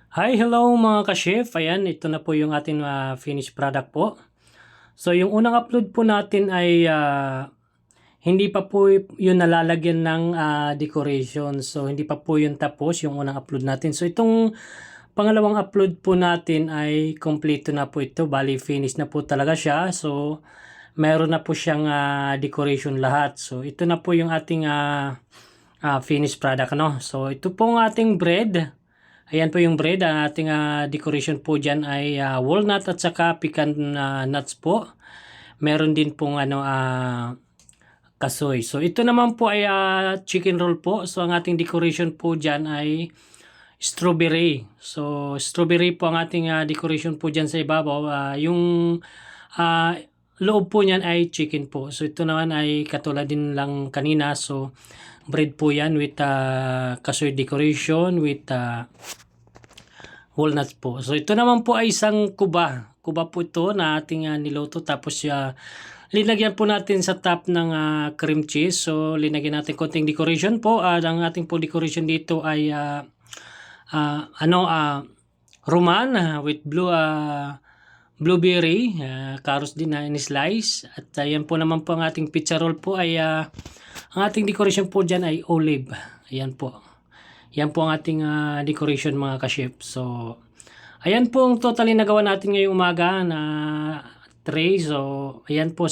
Hi, hello mga ka-chef. Ayan, ito na po yung ating finished product po. So, yung unang upload po natin ay hindi pa po yun nalalagyan ng decoration. So, hindi pa po yun tapos yung unang upload natin. So, itong pangalawang upload po natin ay kompleto na po ito. Bali, finish na po talaga siya. So, meron na po siyang decoration lahat. So, ito na po yung ating finished product. No? So, ito po ang ating bread. Ayan po yung bread. Ang ating decoration po dyan ay walnut at saka pecan nuts po. Meron din pong kasoy. So ito naman po ay chicken roll po. So ang ating decoration po dyan ay strawberry. So strawberry po ang ating decoration po dyan sa ibabaw. Yung uh, loob po niyan ay chicken po. So ito naman ay katulad din lang kanina. So bread po yan with kasoy decoration with walnuts po. So ito naman po ay isang kuba. Kuba po ito na ating niluto. Tapos linagyan po natin sa top ng cream cheese. So linagyan natin konting decoration po. Ang ating po decoration dito ay roman with blueberry, carrots din na in-slice. At yan po naman po ang ating pizza roll po ay ang ating decoration po dyan ay olive. Ayan po. Yan po ang ating decoration mga ka-chef. So, ayan po ang totally nagawa natin ngayong umaga na tray. So, ayan po.